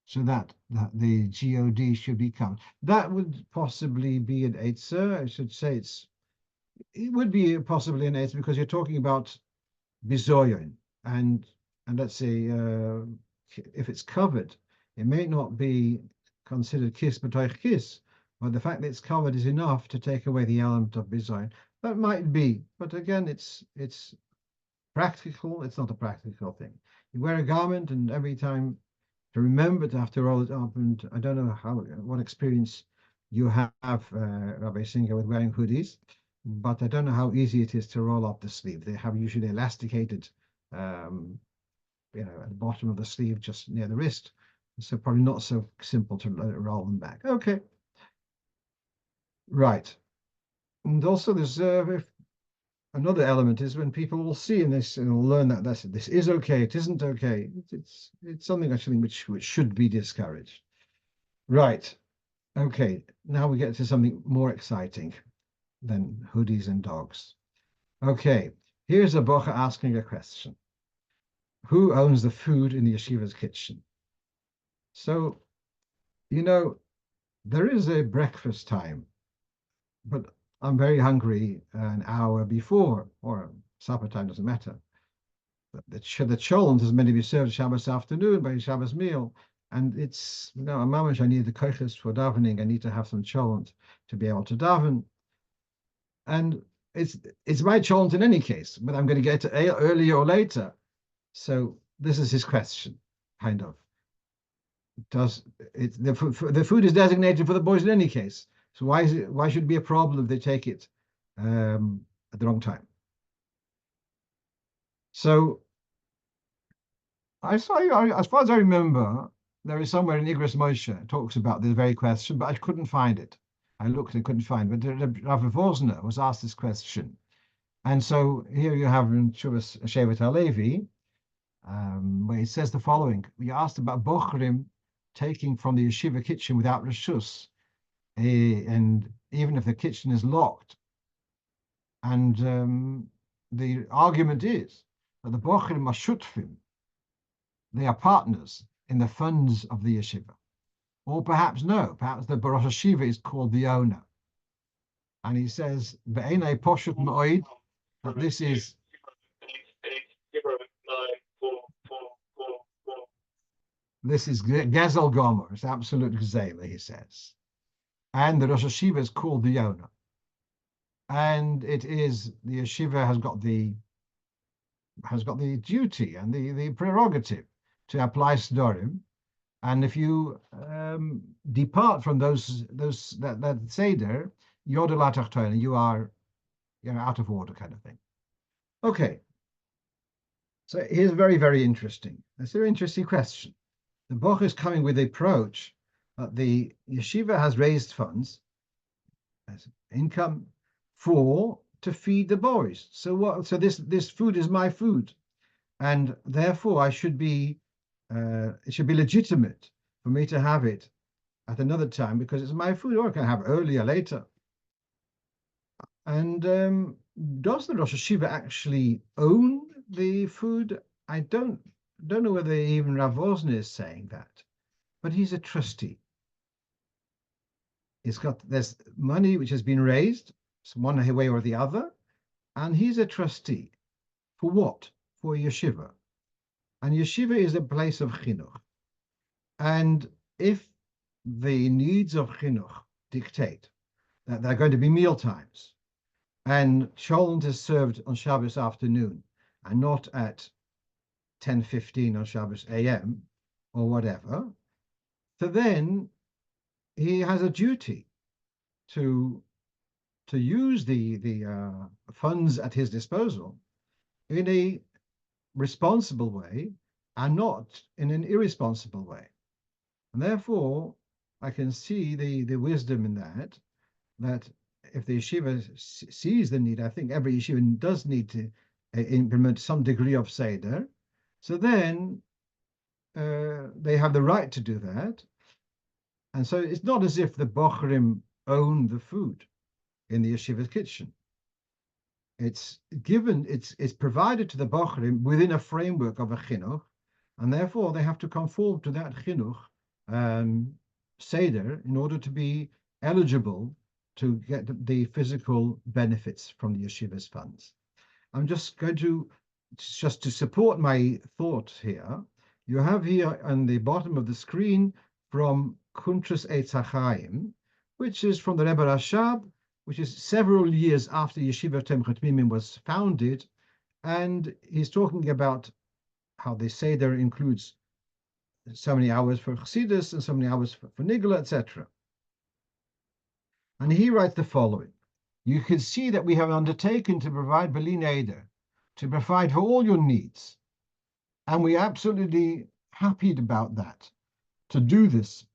so that the GOD should be covered? That would possibly be an eitzah. I should say it would be possibly an eitzah because you're talking about bizoyon, and let's say if it's covered, it may not be considered kiss b'toich kiss, but the fact that it's covered is enough to take away the element of bizoyon. That might be, but again, it's practical. It's not a practical thing. You wear a garment, and every time to remember to have to roll it up. And I don't know what experience you have, Rabbi Singer, with wearing hoodies, but I don't know how easy it is to roll up the sleeve. They have usually elasticated, at the bottom of the sleeve, just near the wrist. So probably not so simple to roll them back. Okay. Right. And also there's another element is when people will see in this and will learn that this is okay, it isn't okay. It's something actually which should be discouraged. Right. Okay. Now we get to something more exciting than hoodies and dogs. Okay. Here's a bochur asking a question. Who owns the food in the yeshiva's kitchen? So, there is a breakfast time, but I'm very hungry an hour before, or supper time, doesn't matter. The cholent is meant to be served Shabbos afternoon by a Shabbos meal. And it's, a mamash, I need the koiches for davening. I need to have some cholent to be able to daven. And it's my cholent in any case, but I'm going to get it earlier or later. So this is his question, kind of. The food is designated for the boys in any case. So why should it be a problem if they take it at the wrong time? So as far as I remember, there is somewhere in Igros Moshe talks about this very question, but I couldn't find it. I looked and couldn't find it. But Rav Vosner was asked this question. And so here you have in Shuvas Shevet HaLevi, where it says the following. We asked about bochurim taking from the yeshiva kitchen without reshus, and even if the kitchen is locked, and the argument is that the bochurim are shutfim, they are partners in the funds of the yeshiva. Or perhaps no, perhaps the Brocho Yeshiva is called the owner. And he says, "Ve'enei poshut ma'oid," that this is Gezel Gomer, it's absolute Gzela, he says. And the Rosh Yeshiva is called the owner. And it is the yeshiva has got the duty and the prerogative to apply Sdorim. And if you depart from that Seder, you're you are out of order, kind of thing. Okay. So here's very, very interesting. That's a very interesting question. The bochur is coming with the approach that the yeshiva has raised funds as income to feed the boys. So what? So this food is my food, and therefore I should be it should be legitimate for me to have it at another time because it's my food, or I can have it earlier, later. And does the Rosh Yeshiva actually own the food? I don't know whether even Rav Osner is saying that, but he's a trustee. There's money which has been raised, one way or the other, and he's a trustee. For what? For yeshiva. And yeshiva is a place of chinuch. And if the needs of chinuch dictate that there are going to be mealtimes, and cholent is served on Shabbos afternoon, and not at 10:15 on Shabbos AM, or whatever, so then he has a duty to use the funds at his disposal in a responsible way and not in an irresponsible way. And therefore, I can see the wisdom in that if the yeshiva sees the need, I think every yeshiva does need to implement some degree of seder. So then they have the right to do that. And so it's not as if the bochurim own the food in the yeshiva's kitchen. It's provided to the bochurim within a framework of a chinuch, and therefore they have to conform to that chinuch seder in order to be eligible to get the physical benefits from the yeshiva's funds. I'm just going to support my thought here. You have here on the bottom of the screen from Kuntras Eitz HaChaim, which is from the Rebbe Rashab, which is several years after Yeshiva Temchat Mimim was founded, and he's talking about how the Seder includes so many hours for Chassidus and so many hours for Nigla, etc. And he writes the following: you can see that we have undertaken to provide Beli Neder, to provide for all your needs, and we're absolutely happy about that, to do this,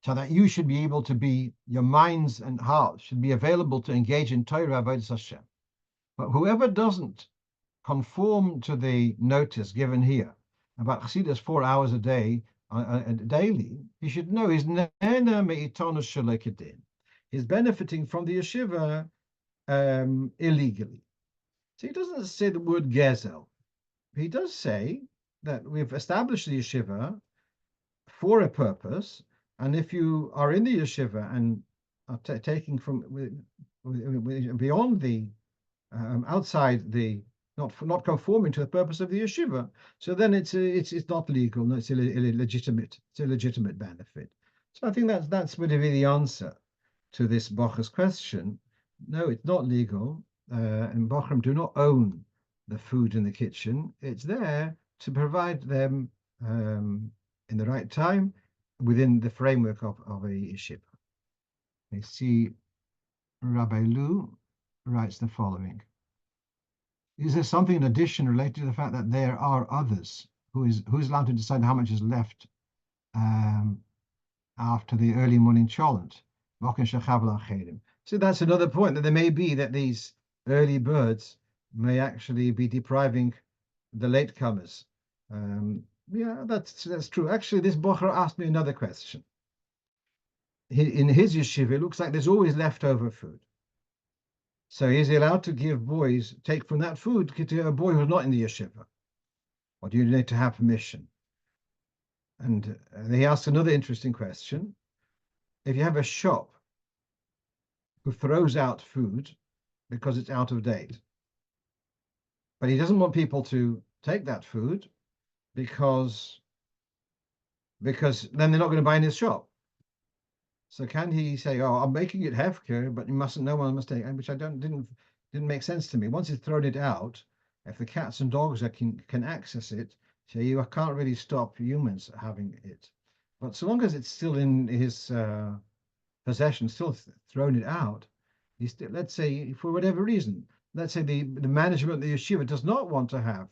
so that you should be able to be, your minds and hearts should be available to engage in Torah Avodas Hashem. But whoever doesn't conform to the notice given here about Chassidus 4 hours a day, daily, he should know he's nehena me'itonus shelei kedin. He's benefiting from the yeshiva illegally. So he doesn't say the word gezel. He does say that we've established the yeshiva for a purpose, and if you are in the yeshiva and are taking from beyond the outside the not conforming to the purpose of the yeshiva, so then it's not legal. No, it's illegitimate. It's a legitimate benefit. So I think that's would be the answer to this bochur's question. No, it's not legal, and bochurim do not own the food in the kitchen. It's there to provide them in the right time within the framework of a yeshiva. I see Rabbi Lu writes the following: is there something in addition related to the fact that there are others who is allowed to decide how much is left after the early morning cholent? So that's another point, that there may be that these early birds may actually be depriving the latecomers. Yeah, that's true. Actually, this bochur asked me another question. In his yeshiva, it looks like there's always leftover food. So is he allowed to give boys, take from that food to a boy who's not in the yeshiva? Or do you need to have permission? And he asked another interesting question. If you have a shop who throws out food because it's out of date, but he doesn't want people to take that food because then they're not going to buy in his shop. So can he say, "Oh, I'm making it hefker, but no one must take," which didn't make sense to me. Once he's thrown it out, if the cats and dogs can access it, so you can't really stop humans having it. But so long as it's still in his possession, still thrown it out, let's say for whatever reason, let's say the management of the yeshiva does not want to have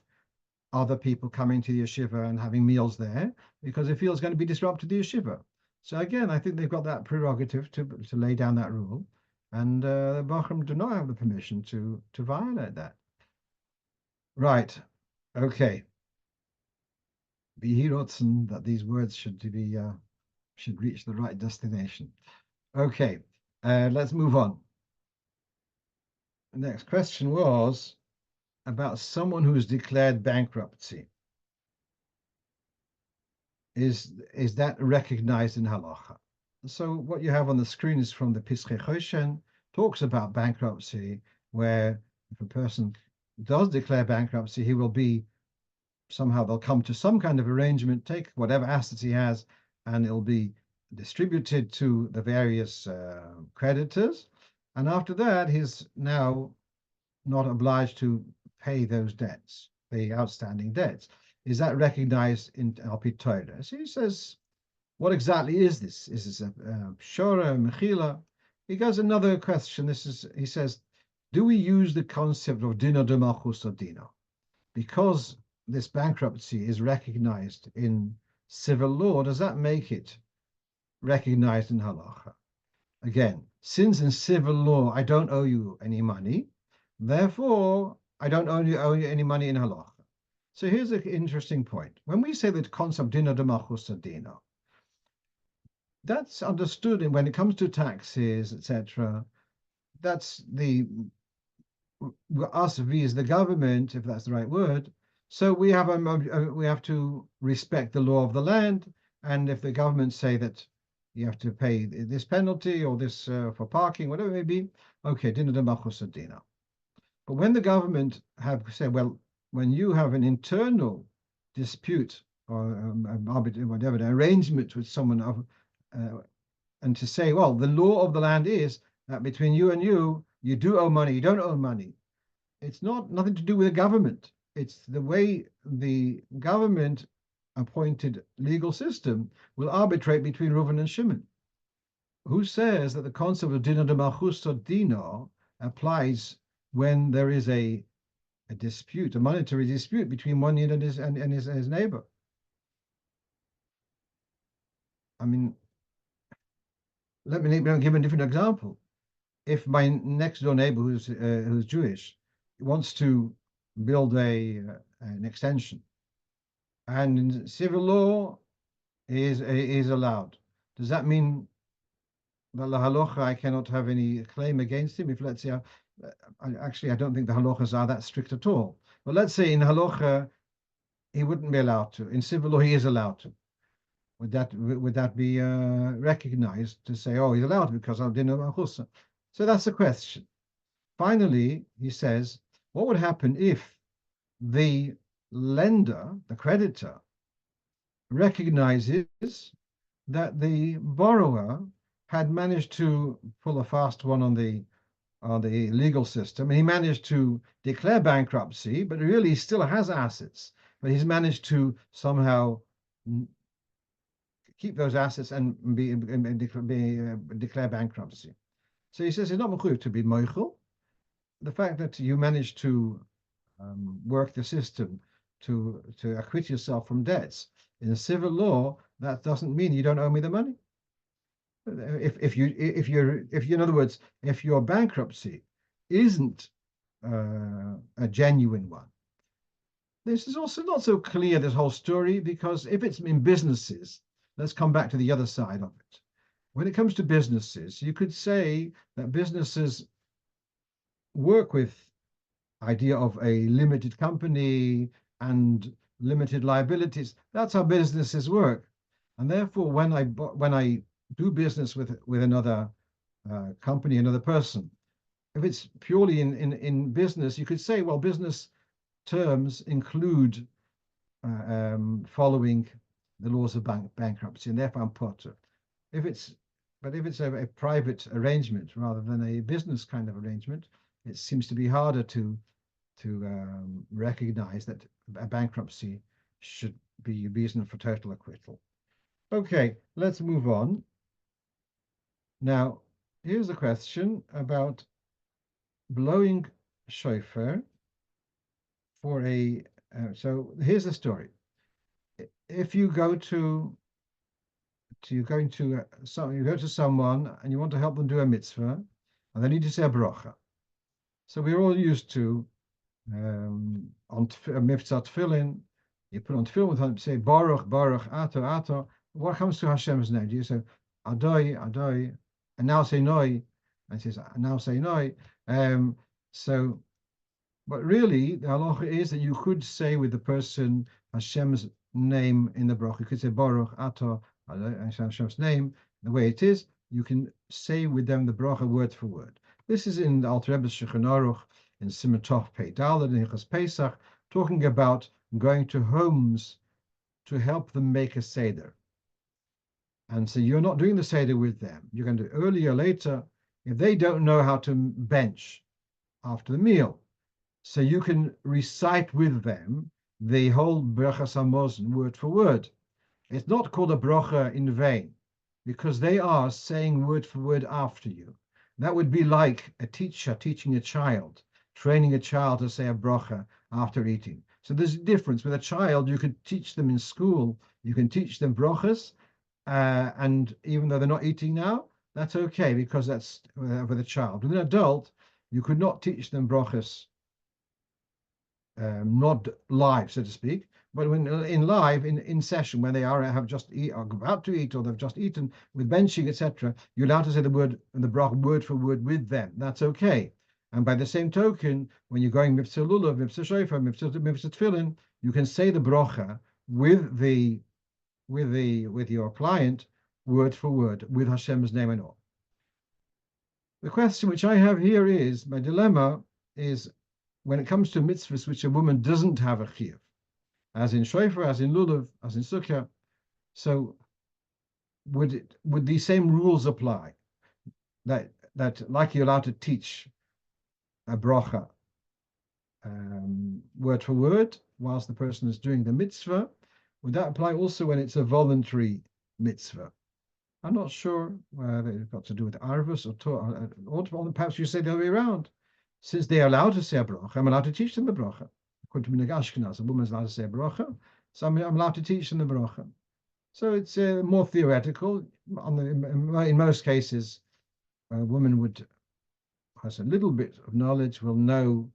other people coming to the yeshiva and having meals there because they feel it's going to be disrupted to the yeshiva. So again, I think they've got that prerogative to lay down that rule, and the bochurim do not have the permission to violate that. Right. Okay. Be rotzen that these words should reach the right destination. Okay. Let's move on. The next question was about someone who's declared bankruptcy. Is that recognized in halacha? So what you have on the screen is from the Pischei Choshen, talks about bankruptcy, where if a person does declare bankruptcy, he will be somehow they'll come to some kind of arrangement, take whatever assets he has, and it'll be distributed to the various creditors. And after that, he's now not obliged to pay those debts, the outstanding debts. Is that recognized in Torah? So he says, what exactly is this? Is this a shora, mechila? He goes another question. He says, do we use the concept of dina dmalchutא dina? Because this bankruptcy is recognized in civil law, does that make it recognized in halacha? Again, since in civil law I don't owe you any money, therefore I don't owe you any money in halacha. So here's an interesting point. When we say that concept dina dmalchutא dina, that's understood when it comes to taxes, etc. That's us, we as the government, if that's the right word. So we have to respect the law of the land, and if the government say that you have to pay this penalty or this for parking, whatever it may be, okay, dina dmalchutא dina. But when the government have said, well, when you have an internal dispute or whatever, an arrangement with someone of, and to say, well, the law of the land is that between you and you do owe money, you don't owe money. It's nothing to do with the government. It's the way the government appointed legal system will arbitrate between Reuven and Shimon. Who says that the concept of dina dmalchutא dina applies when there is a dispute, a monetary dispute between one yid and his neighbor? I mean, let me give a different example. If my next door neighbor who's Jewish wants to build an extension, and in civil law is allowed, does that mean that the halacha I cannot have any claim against him? If let's say, I don't think the halachas are that strict at all. But let's say in halacha he wouldn't be allowed to. In civil law he is allowed to. Would that be recognized to say, oh, he's allowed because of dina dmalchutא? So that's the question. Finally, he says, what would happen if the lender, the creditor, recognizes that the borrower had managed to pull a fast one on the legal system, and he managed to declare bankruptcy, but really he still has assets, but he's managed to somehow keep those assets and declare bankruptcy. So he says it's not bochur to be mochel. The fact that you managed to work the system to acquit yourself from debts in a civil law, that doesn't mean you don't owe me the money. If in other words, if your bankruptcy isn't a genuine one, This is also not so clear, this whole story, because if it's in businesses, let's come back to the other side of it. When it comes to businesses, you could say that businesses work with idea of a limited company and limited liabilities. That's how businesses work. And therefore, when I do business with another company, another person, if it's purely in business, you could say, well, business terms include following the laws of bankruptcy, and therefore I'm potter. If it's a private arrangement rather than a business kind of arrangement, it seems to be harder to recognize that a bankruptcy should be a reason for total acquittal. Okay, let's move on. Now, here's a question about blowing shofar for a. So here's the story. If you go to you go to someone and you want to help them do a mitzvah, and they need to say a brocha. So we're all used to on mitzvah tefillin, you put on tefillin with them, say Baruch, Baruch, Ato, Ato. What comes to Hashem's name? Do you say Adoi, Adoi, and now say Noi, and says now say Noi? So, but really, the halacha is that you could say with the person Hashem's name in the bracha. You could say Baruch, Ato, Hashem's name. The way it is, you can say with them the bracha word for word. This is in the Alter Rebbe's Shulchan Aruch in Siman Tov Pei Daled in Hilchos Pesach, talking about going to homes to help them make a seder. And so you're not doing the seder with them. You're going to do it earlier or later. If they don't know how to bench after the meal, so you can recite with them the whole Brachas HaMazon word for word. It's not called a bracha in vain, because they are saying word for word after you. That would be like a teacher teaching a child, training a child to say a bracha after eating. So there's a difference. With a child, you could teach them in school, you can teach them brachas, and even though they're not eating now, that's okay, because that's with a child. With an adult, you could not teach them brachas, not live, so to speak, but when in live, in session, when they have just are about to eat or they've just eaten, with benching, etc., you're allowed to say the word and the bracha word for word with them. That's okay. And by the same token, when you're going mitzvah lulav, mitzvah shofar, mitzvah tefillin, you can say the bracha with your client word for word with Hashem's name and all. The question which I have here is, my dilemma is, when it comes to mitzvahs which a woman doesn't have a chiyuv, as in shofar, as in lulav, as in sukkah, so would these same rules apply? That like you're allowed to teach a bracha word for word whilst the person is doing the mitzvah, would that apply also when it's a voluntary mitzvah? I'm not sure whether it's got to do with arvus or Torah, or perhaps you say the other way around. Since they are allowed to say a bracha, I'm allowed to teach them the bracha. According to Minhag Ashkenaz, a woman's allowed to say a bracha, so I'm allowed to teach them the bracha. So it's more theoretical. In most cases, a woman has a little bit of knowledge, will know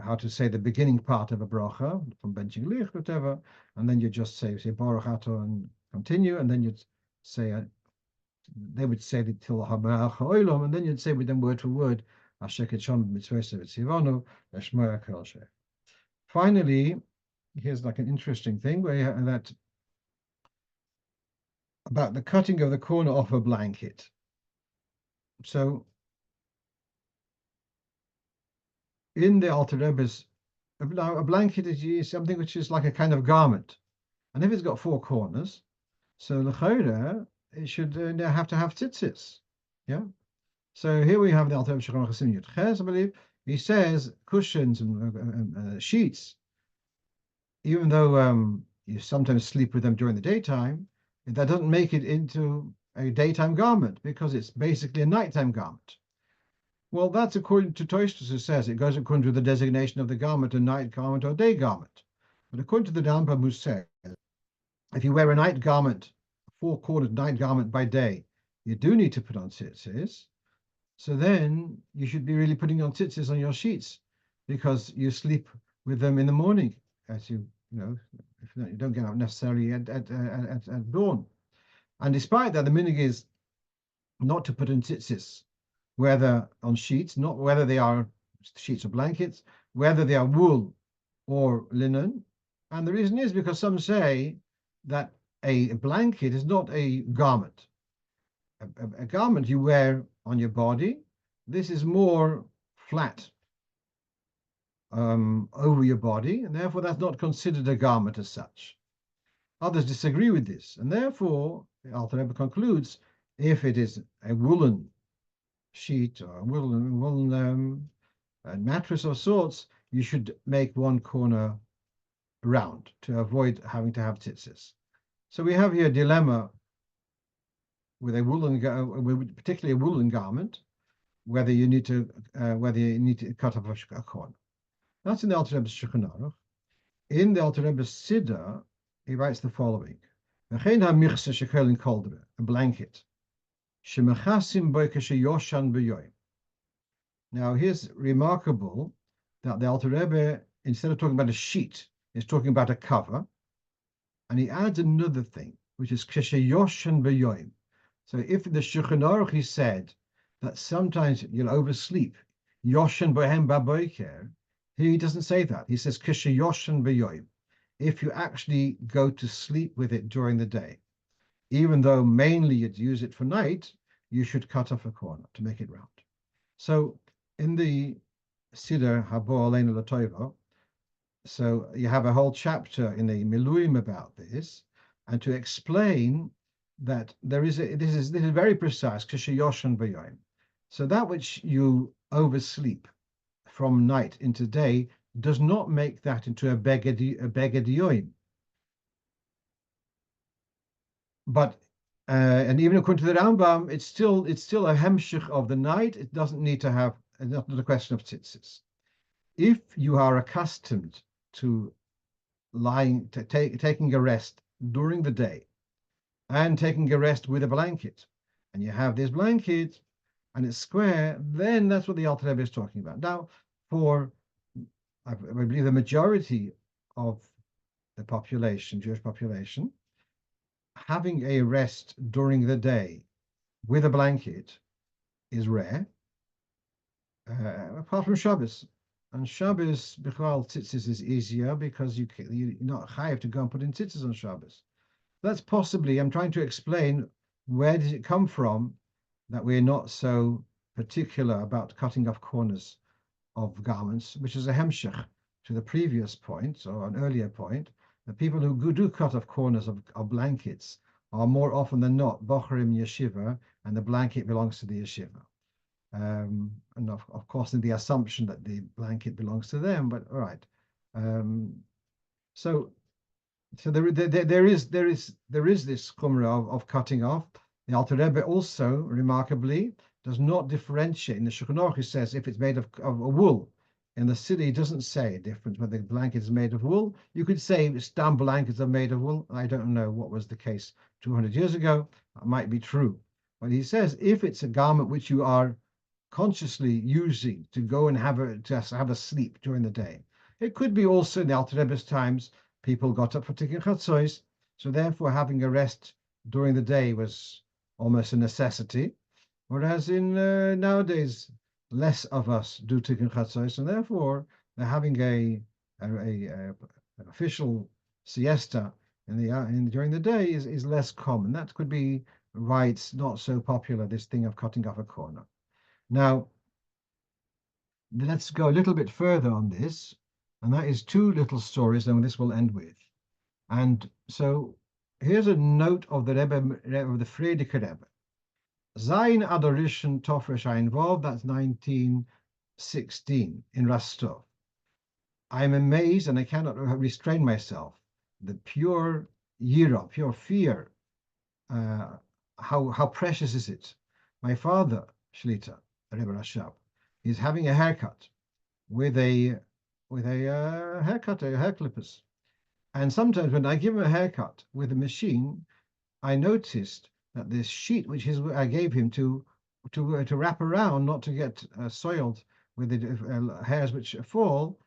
how to say the beginning part of a bracha, from benching lich, whatever, and then you just say Baruch Ato and continue, and then you'd say, they would say it till Hamelach HaOlam, and then you'd say with them word for word, Finally, here's like an interesting thing that about the cutting of the corner off a blanket. So in the Alter Rebbe's, now a blanket is something which is like a kind of garment, and if it's got four corners, so l'chayra it should have to have tzitzis, yeah. So here we have the Alter Rebbe Yud Ches, I believe. He says cushions and sheets, even though you sometimes sleep with them during the daytime, that doesn't make it into a daytime garment, because it's basically a nighttime garment. Well, that's according to Tosfos, who says it goes according to the designation of the garment, a night garment or day garment. But according to the Rambam, who says if you wear a night garment, a four-cornered night garment by day, you do need to put on tzitzis. So then you should be really putting on tzitzis on your sheets, because you sleep with them in the morning as you know, if you don't get up necessarily at dawn. And despite that, the minhag is not to put in tzitzis, whether on sheets, not whether they are sheets or blankets, whether they are wool or linen. And the reason is because some say that a blanket is not a garment. A garment you wear on your body. This is more flat over your body, and therefore that's not considered a garment as such. Others disagree with this, and therefore the Alter Rebbe concludes if it is a woolen sheet or a woolen mattress of sorts, you should make one corner round to avoid having to have tzitzis. So we have here a dilemma with a woolen, particularly a woolen garment, whether you need to cut off a corner. That's in the Alter Rebbe's Shulchan Aruch. In the Alter Rebbe's Siddur, he writes the following: a blanket. Now here's remarkable that the Alter Rebbe, instead of talking about a sheet, is talking about a cover, and he adds another thing, which is k'sheyoshan b'yoyim. So if in the Shulchan Aruch he said that sometimes you'll oversleep, yoshan b'hem b'boker, he doesn't say that. He says k'sheyoshan b'yoyim. If you actually go to sleep with it during the day, even though mainly you'd use it for night, you should cut off a corner to make it round. So in the Siddur Habo Aleinu L'Tova, so you have a whole chapter in the Miluim about this, and to explain that this is very precise, k'sheyoshan b'yoyim. So that which you oversleep from night into day does not make that into a beged yoyim. But and even according to the Rambam, it's still a hemshich of the night. It doesn't need to have, it's not a question of tzitzis. If you are accustomed to taking a rest during the day and taking a rest with a blanket, and you have this blanket and it's square, then that's what the Alter Rebbe is talking about. Now, for I believe the majority of the population, Jewish population, having a rest during the day with a blanket is rare, apart from Shabbos. And Shabbos, b'chal tzitzis is easier because you're not chayav to go and put in tzitzis on Shabbos. That's possibly, I'm trying to explain where does it come from that we're not so particular about cutting off corners of garments, which is a hemshech to the previous point, or an earlier point. The people who do cut off corners of blankets are more often than not bochurim Yeshiva, and the blanket belongs to the Yeshiva. And of course, in the assumption that the blanket belongs to them, but all right. So there is this chumrah of cutting off. The Alter Rebbe also, remarkably, does not differentiate. In the Shulchan Aruch, he says if it's made of a wool. In the city, it doesn't say a difference whether the blanket is made of wool. You could say stam blankets are made of wool. I don't know what was the case 200 years ago. That might be true. But he says if it's a garment which you are consciously using to go and have a sleep during the day. It could be also in the Alter Rebbe's times, people got up for tikkun chatzos, so therefore having a rest during the day was almost a necessity. Whereas in nowadays, less of us do tikkun chatzos, and therefore they're having an official siesta during the day is less common. That could be why it's not so popular, this thing of cutting off a corner. Now, let's go a little bit further on this, and that is two little stories, and this will end with. And so here's a note of the Rebbe, of the Frierdiker Rebbe. Zayin Adoration Tofresh Ein Vov, that's 1916 in Rostov. I am amazed and I cannot restrain myself. The pure yira, pure fear. How precious is it? My father, Shlita, Rebbe Rashab, is having a haircut with a hair clippers. And sometimes when I give him a haircut with a machine, I noticed that this sheet which I gave him to wrap around, not to get soiled with the hairs which fall,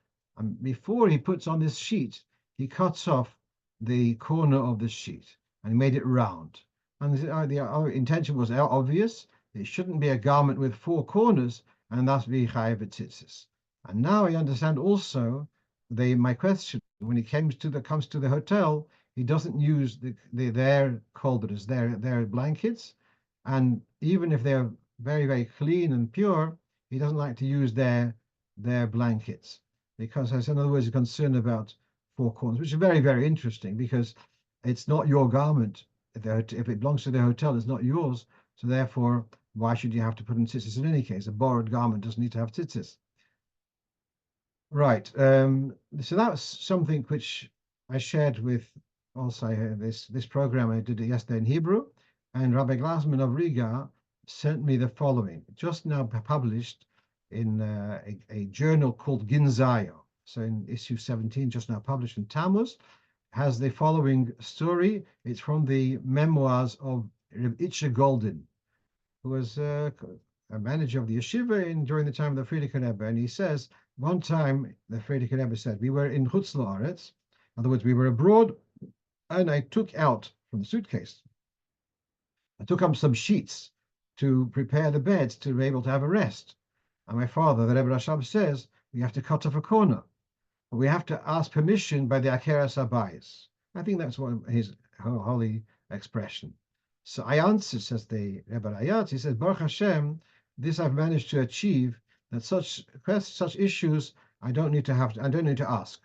before he puts on this sheet, he cuts off the corner of the sheet and he made it round. And our intention was obvious. It shouldn't be a garment with four corners, and thus be chayav tzitzis. And now I understand also my question when he comes to the hotel, he doesn't use their kolderes, their blankets, and even if they're very very clean and pure, he doesn't like to use their blankets because, as in other words, a concern about four corners, which is very very interesting because it's not your garment. If it belongs to the hotel, it's not yours. So therefore, why should you have to put in tzitzis in any case? A borrowed garment doesn't need to have tzitzis. Right. So that's something which I shared with also this program. I did it yesterday in Hebrew, and Rabbi Glassman of Riga sent me the following, just now published in a journal called Ginzayo. So in issue 17, just now published in Tammuz, has the following story. It's from the memoirs of Reb Itche Goldin, who was a manager of the Yeshiva during the time of the Frierdiker Rebbe. And he says, one time the Frierdiker Rebbe said, we were in Chutz La'aretz, in other words, we were abroad, and I took out from the suitcase, I took up some sheets to prepare the beds to be able to have a rest. And my father, the Rebbe Rashab, says, we have to cut off a corner. We have to ask permission by the Akeres Abayis. I think that's one of his holy expression. So I answer, says the Rebbe Rayatz, he says, Baruch Hashem, this I've managed to achieve, that such issues I don't need to ask.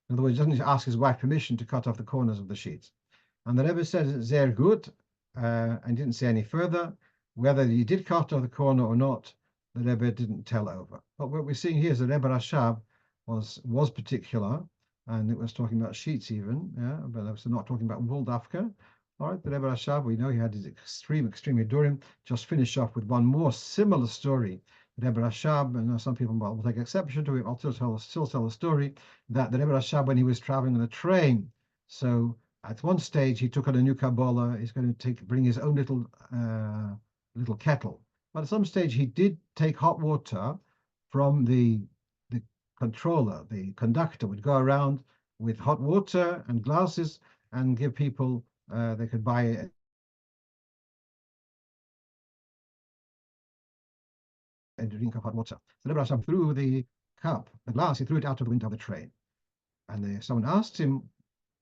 In other words, he doesn't need to ask his wife permission to cut off the corners of the sheets. And the Rebbe says, sehr good, and didn't say any further. Whether he did cut off the corner or not, the Rebbe didn't tell over. But what we're seeing here is the Rebbe Rashab was particular, and it was talking about sheets even, yeah, but it was not talking about wool dafka. All right, the Rebbe Rashab, we know he had his extreme Hidurim. Just finish off with one more similar story. The Rebbe Rashab, and some people will take exception to it, I'll still tell the story, that the Rebbe Rashab, when he was traveling on a train, so at one stage he took on a new Kabbalah, he's going to bring his own little kettle. But at some stage he did take hot water from the controller, the conductor would go around with hot water and glasses and give people, they could buy a drink of hot water. So Rebbe Rashab threw the glass, he threw it out of the window of the train. And someone asked him,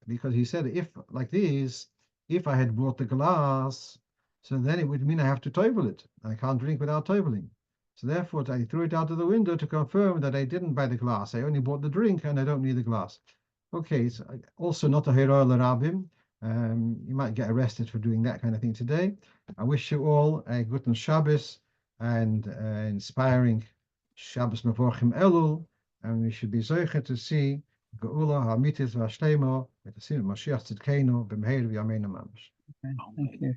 because he said, if I had brought the glass, so then it would mean I have to tovel it. I can't drink without toveling. So therefore, I threw it out of the window to confirm that I didn't buy the glass. I only bought the drink and I don't need the glass. Okay, so also not a hero l'rabim. You might get arrested for doing that kind of thing today. I wish you all a good Shabbos and inspiring Shabbos mevorchim Elul, and we should be zoche to see Geula ha'amitis v'ashlema with the sin of Mashiach tzidkeinu b'meir v'yameinu mamash. Thank you.